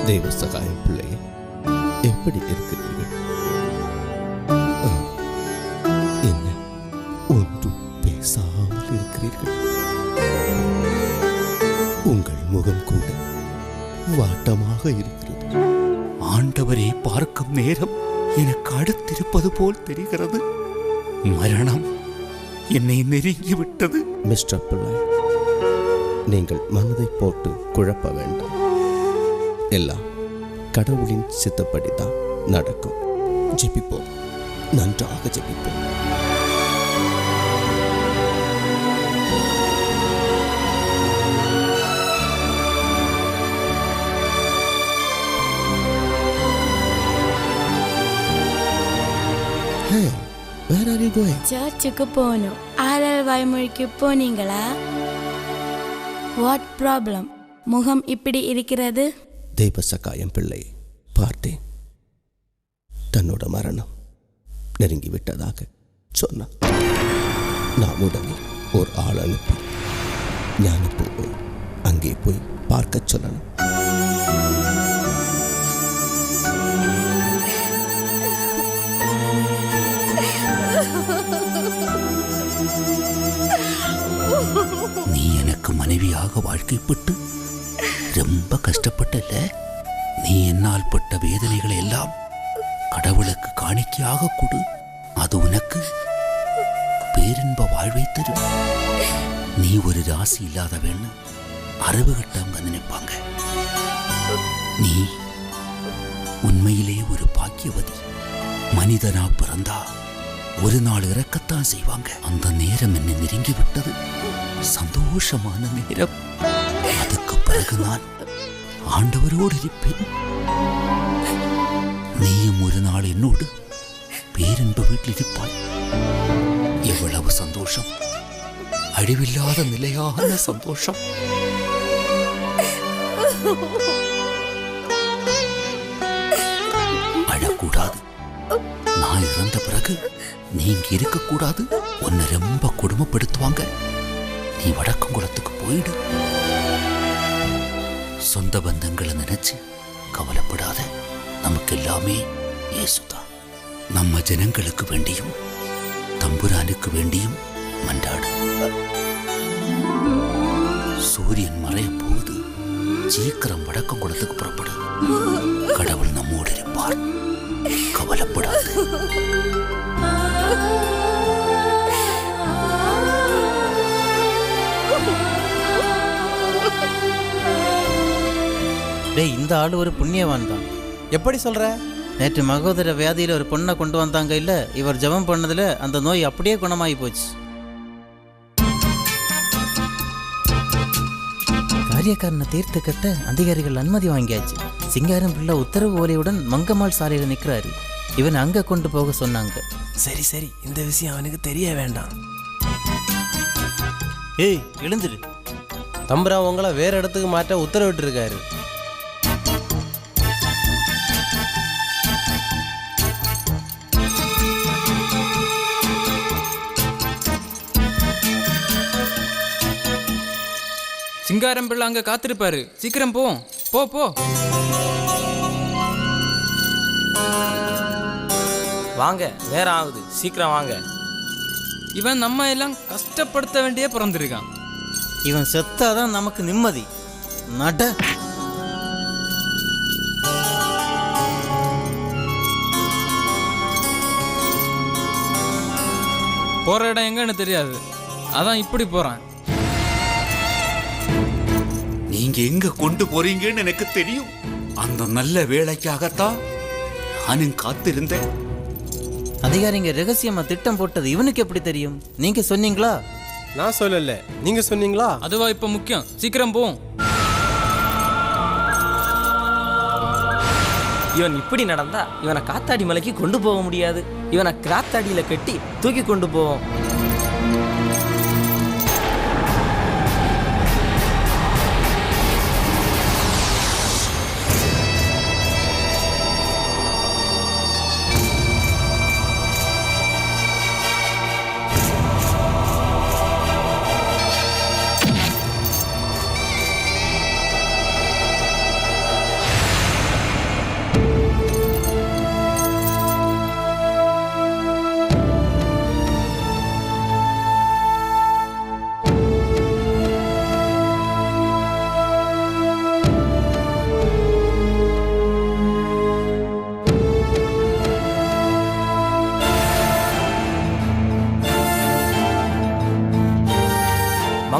தேவசகாயம் பிள்ளை, எப்படி இருக்கிறீர்கள்? என்ன ஒன்றும் பேசாமல் இருக்கிறீர்கள்? உங்கள் முகம் கூட வாட்டமாக இருக்கிறது. ஆண்டவரை பார்க்கும் நேரம் எனக்கு அடுத்திருப்பது போல் தெரிகிறது. மரணம் என்னை நெருங்கிவிட்டது. மிஸ்டர் பிள்ளை, நீங்கள் மனதை போட்டு குழப்ப வேண்டாம். எல்லாம் கடவுளின் சித்தப்படிதான் நடக்கும். ஜெபிப்போம், நன்றாக ஜெபிப்போம். Where are you going? சர்ச்சுக்கு போகணும். ஆரல் வாய்மொழிக்கு போனீங்களா? What problem? முகம் இப்படி இருக்கிறது. தேவசகாயம் பிள்ளை பார்த்தேன். தன்னோட மரணம் நெருங்கிவிட்டதாக சொன்னான். நான் உடனே ஒரு ஆள் அனுப்பி ஞானப்பூவை அங்கே போய் பார்க்க சொல்லணும். நீ எனக்கு மனைவியாக வாழ்க்கைப்பட்டு ரொம்ப கஷ்டப்பட்டல்ல. நீ என்னால் பட்ட வேதனைகளை எல்லாம் கடவுளுக்கு காணிக்கையாக கொடு. அது உனக்கு பேரின்ப வாழ்வை தரும். நீ ஒரு ராசி இல்லாதவன்னு அறிவு கட்டவங்க நினைப்பாங்க. நீ உண்மையிலே ஒரு பாக்கியவதி. மனிதனா பிறந்தா ஒரு நாள் இறக்கத்தான் செய்வாங்க. அந்த நேரம் என்னை நெருங்கி விட்டது. சந்தோஷமான நேரம். அதுக்கு பிறகு நான் ஆண்டவரோடு இருப்பேன். நீயும் ஒரு நாள் என்னோடு பேரின்ப வீட்டில் இருப்பாய். எவ்வளவு சந்தோஷம்! அழிவில்லாத நிலையான சந்தோஷம். அழக்கூடாது. நான் இறந்த பிறகு நீங்க இருக்கக்கூடாது. உன்னை ரொம்ப கொடுமைப்படுத்துவாங்க. நீ வடக்கங்குளத்துக்கு போயிடு. சொந்த பந்தங்களை நினைச்சு கவலைப்படாத. நமக்கு எல்லாமே இயேசுதான். நம்ம ஜனங்களுக்கு வேண்டியும் தம்புரானுக்கு வேண்டியும் மன்றாடு. சூரியன் மறைய போகுது. சீக்கிரம் வடக்கங்குளத்துக்கு புறப்படு. கடவுள் நம்மோடு இருப்பார். கவலைப்படாது. டேய், இந்த ஆளு ஒரு புண்ணியவான் தான். எப்படி சொல்ற? நேற்று மகோதர வியாதியில் ஒரு பொண்ணை கொண்டு வந்தாங்க இல்ல, இவர் ஜெபம் பண்ணதுல அந்த நோய் அப்படியே குணமாகி போச்சு. காரியக்காரனை தீர்த்து கட்ட அதிகாரிகள் அனுமதி வாங்கியாச்சு. சிங்காரம் பிள்ளை உத்தரவு ஓலையுடன் மங்கம்மாள் சாலையில நிற்கிறாரு. இவன் அங்க கொண்டு போக சொன்னாங்க. சரி சரி, இந்த விஷயம் அவனுக்கு தெரிய வேண்டாம். ஏய், எழுந்துரு. தம்புரா உங்களை வேற இடத்துக்கு மாற்ற உத்தரவிட்டு இருக்காரு. சிங்காரம் பிள்ளை அங்க காத்திருப்பாரு. சீக்கிரம் போ போ போ. வாங்க, நேரம் ஆகுது, சீக்கிரம் வாங்க. இவன் நம்ம எல்லாம் கஷ்டப்படுத்த வேண்டிய பிறந்திருக்கான். இவன் செத்தாதான் நமக்கு நிம்மதி. நட. போற இடம் எங்கன்னு தெரியாது, அதான் இப்படி போறான். நீங்க எங்க கொண்டு போறீங்கன்னு எனக்கு தெரியும். அந்த நல்ல வேலைக்காகத்தான் நானும் காத்திருந்தேன். அதிகாரிங்க ரகசியமா திட்டம் போட்டது இவனுக்கு எப்படி தெரியும்? நீங்க சொன்னீங்களா? நான் சொல்லல, நீங்க சொன்னீங்களா? அதுவா இப்ப முக்கியம். சீக்கிரம் போ. இவன் இப்படி நடந்தா இவனை காத்தாடி மலைக்கு கொண்டு போக முடியாது. இவனை கிராத்தாடியில கட்டி தூக்கி கொண்டு போவோம்.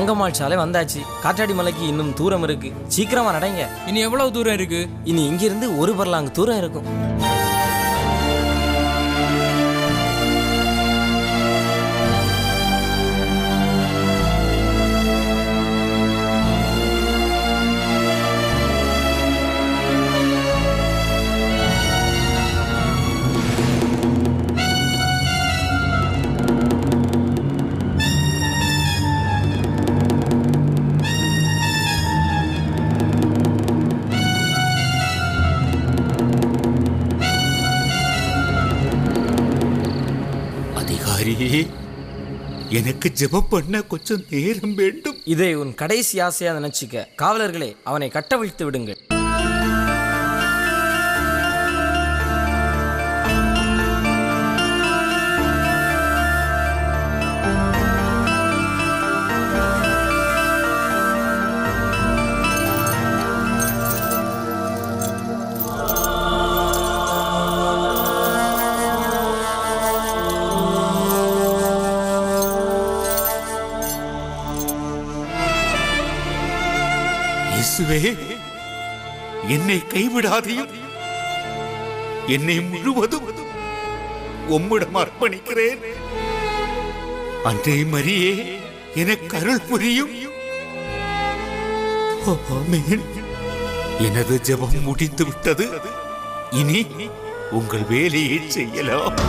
மங்கம்மாள் சாலை வந்தாச்சு. காற்றாடி மலைக்கு இன்னும் தூரம் இருக்கு. சீக்கிரமா நடைங்க. இனி எவ்வளவு தூரம் இருக்கு? இனி இங்கிருந்து ஒரு பர்லாங்கு தூரம் இருக்கும். எனக்கு ஜெபம் பண்ண கொஞ்சம் நேரம் வேண்டும். இதை உன் கடைசி ஆசையா நினைச்சுக்க. காவலர்களே, அவனை கட்டவிழ்த்து விடுங்கள். என்னை கைவிடாதையும், என்னை முழுவதும் உம்மிடம் அர்ப்பணிக்கிறேன். அன்றை மரியே, எனக்கு அருள் புரியும். ஆமென். எனது ஜெபம் முடிந்து விட்டது. இனி உங்கள் வேலையை செய்யலாம்.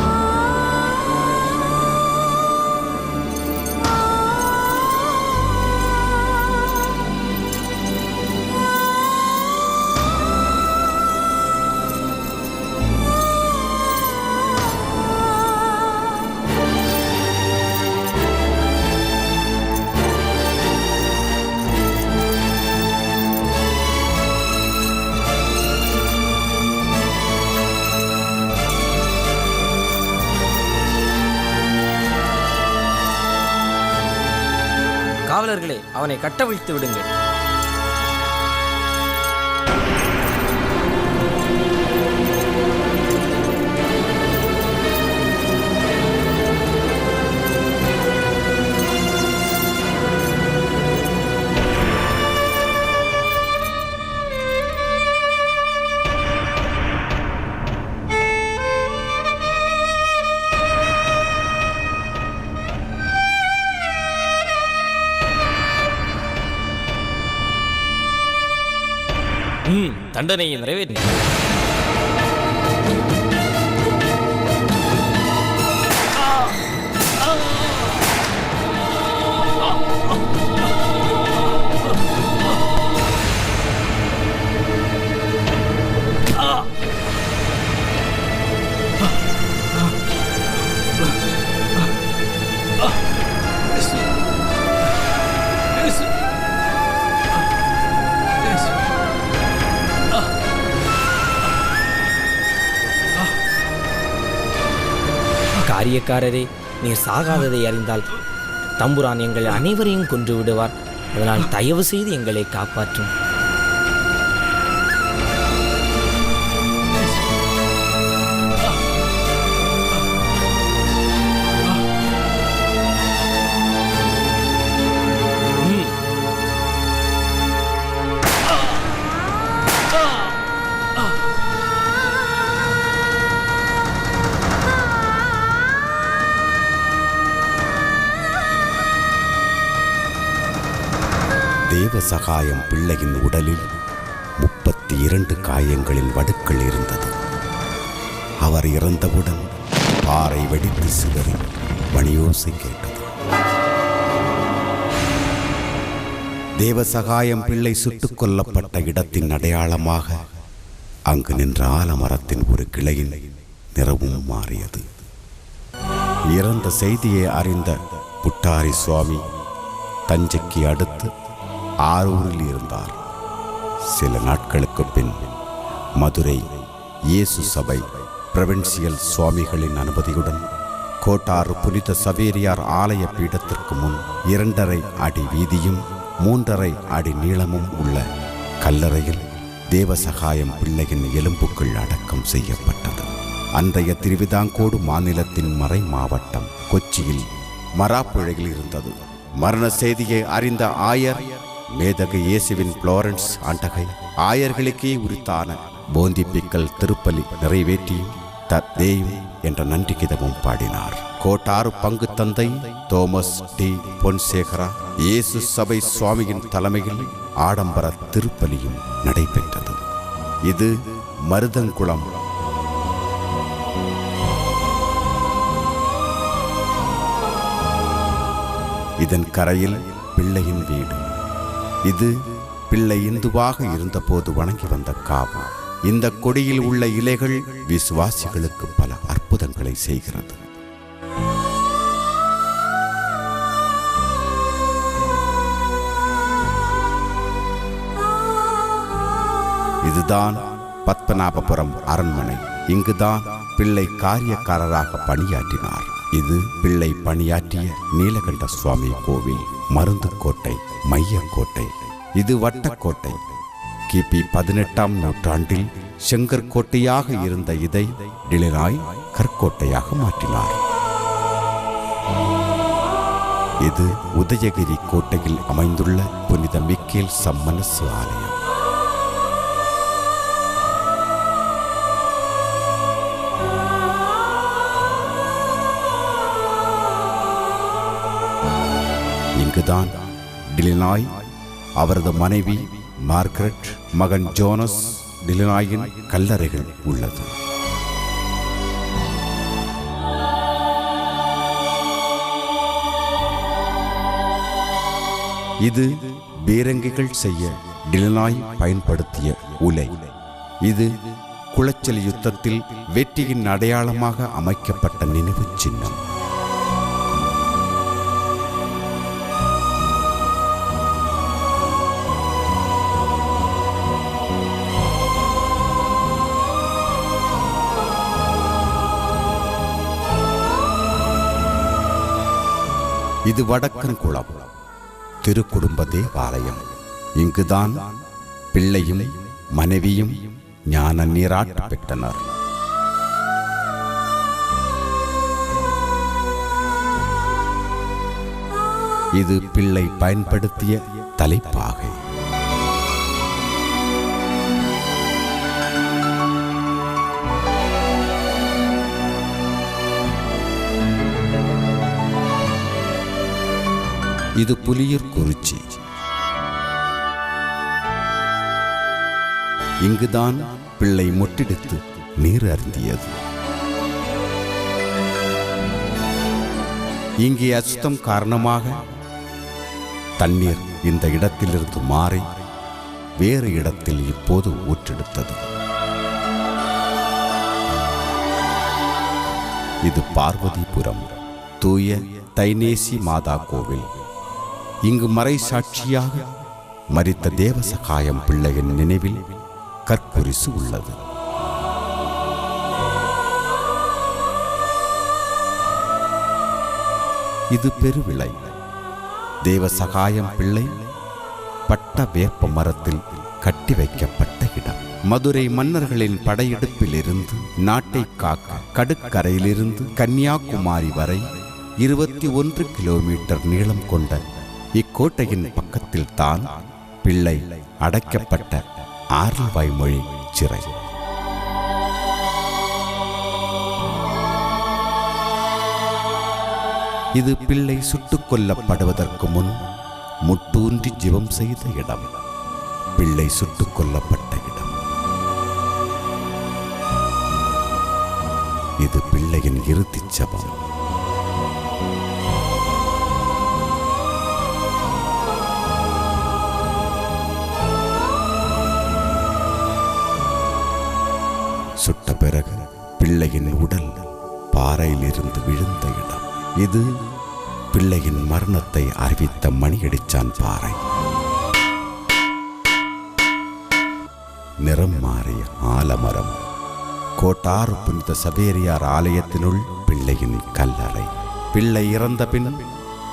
காவலர்களே, அவனை கட்டவிழ்த்து விடுங்கள். தண்டனையை நிறைவேற்றி காரியக்காரரே, நீர் சாகாததை அறிந்தால் தம்புரான் எங்கள் அனைவரையும் கொன்று விடுவார். அதனால் தயவு செய்து எங்களை காப்பாற்றும். தேவசகாயம் பிள்ளையின் உடலில் 32 காயங்களின் வடுக்கள் இருந்தது. அவர் இறந்தவுடன் பாறை வெடித்து சிதறி மணியோசை கேட்டது. தேவசகாயம் பிள்ளை சுட்டுக் கொல்லப்பட்ட இடத்தின் அடையாளமாக அங்கு நின்ற ஆலமரத்தின் ஒரு கிளையின் நிறமும் மாறியது. இறந்த செய்தியை அறிந்த புட்டாரி சுவாமி தஞ்சைக்கு அடுத்து ஆரூரில் இருந்தார். சில நாட்களுக்கு பின் மதுரை இயேசு சபை பிரவின்சியல் சுவாமிகளின் அனுமதியுடன் கோட்டாறு புனித சவேரியார் ஆலய பீடத்திற்கு முன் 2.5 அடி வீதியும் 3.5 அடி நீளமும் உள்ள கல்லறையில் தேவசகாயம் பிள்ளையின் எலும்புகள் அடக்கம் செய்யப்பட்டது. அன்றைய திருவிதாங்கோடு மாநிலத்தின் மறை மாவட்டம் கொச்சியில் மராப்புழையில் இருந்தது. மரண செய்தியை அறிந்த ஆயர் மேதகு இயேசுவின் புளோரன்ஸ் ஆண்டகை ஆயர்களுக்கே உரித்தான போந்திப்பிக்கல் திருப்பலி நிறைவேற்றியும் தத்தேயும் என்ற நன்றி கீதமும் பாடினார். கோட்டாறு பங்கு தந்தை தோமஸ் டி பொன்சேகரா இயேசு சபை சுவாமியின் தலைமையில் ஆடம்பர திருப்பலியும் நடைபெற்றது. இது மருதங்குளம் இதன் கரையில் பிள்ளையின் வீடு. இது பிள்ளை இந்துவாக இருந்தபோது வணங்கி வந்த காவா. இந்த கொடியில் உள்ள இலைகள் விசுவாசிகளுக்கு பல அற்புதங்களை செய்கிறது. இதுதான் பத்மநாபபுரம் அரண்மனை. இங்குதான் பிள்ளை காரியக்காரராக பணியாற்றினார். இது பிள்ளை பணியாற்றிய நீலகண்ட சுவாமி கோவில். மருந்துக்கோட்டை மையக்கோட்டை. இது வட்டக்கோட்டை. கிபி 18ஆம் நூற்றாண்டில் செங்கற்கோட்டையாக இருந்த இதை டிலினாய் கற்கோட்டையாக மாற்றினார். இது உதயகிரி கோட்டையில் அமைந்துள்ள புனித மிக்கேல் சம்மனசு ஆலயம். இங்குதான் டிலினாய், அவரது மனைவி மார்கரெட், மகன் ஜோனஸ் டிலினாயின் கல்லறைகள் உள்ளது. இது பீரங்கிகள் செய்ய டிலினாய் பயன்படுத்திய உலை. இது குளச்சல் யுத்தத்தில் வெற்றியின் அடையாளமாக அமைக்கப்பட்ட நினைவு சின்னம். இது வடக்கன்குளம் திருக்குடும்ப தேவாலயம். இங்குதான் பிள்ளையும் மனைவியும் ஞான நீராட்டு பெற்றனர். இது பிள்ளை பயன்படுத்திய தலைப்பாகை. இது புலியூர் குறிச்சி. இங்குதான் பிள்ளை மொட்டெடுத்து நீர் அருந்தியது. இங்கே அசுத்தம் காரணமாக தண்ணீர் இந்த இடத்திலிருந்து மாறி வேறு இடத்தில் இப்போது ஊற்றெடுத்தது. இது பார்வதிபுரம் தூய தைனேசி மாதா கோவில். இங்கு மறை சாட்சியாக மரித்த தேவசகாயம் பிள்ளையின் நினைவில் கற்புரிசு உள்ளது. இது பெருவிளை. தேவசகாயம் பிள்ளை பட்ட வேப்ப மரத்தில் கட்டி வைக்கப்பட்ட இடம். மதுரை மன்னர்களின் படையெடுப்பில் இருந்து நாட்டை காக்க கடுக்கரையிலிருந்து கன்னியாகுமரி வரை 21 கிலோமீட்டர் நீளம் கொண்ட இக்கோட்டையின் பக்கத்தில் தான் பிள்ளை அடைக்கப்பட்ட ஆரல்வாய்மொழி சிறை. இது பிள்ளை சுட்டுக் கொல்லப்படுவதற்கு முன் முட்டூன்றி ஜெபம் செய்த இடம். பிள்ளை சுட்டுக் கொல்லப்பட்ட இடம். இது பிள்ளையின் இறுதிச் ஜெபம். சுட்ட பிறகு பிள்ளையின் உடல் பாறையிலிருந்து விழுந்த இடம். இது பிள்ளையின் மரணத்தை அறிவித்த மணியடிச்சான் பாறை. நிறம் மாறிய ஆலமரம். கோட்டாறு புனித சவேரியார் ஆலயத்தினுள் பிள்ளையின் கல்லறை. பிள்ளை இறந்த பின்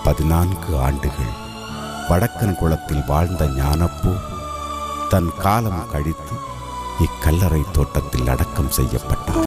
14 ஆண்டுகள் வடக்கன் குளத்தில் வாழ்ந்த ஞானப்பூ தன் காலம் கழித்து இக்கல்லறை தோட்டத்தில் அடக்கம் செய்யப்பட்டார்.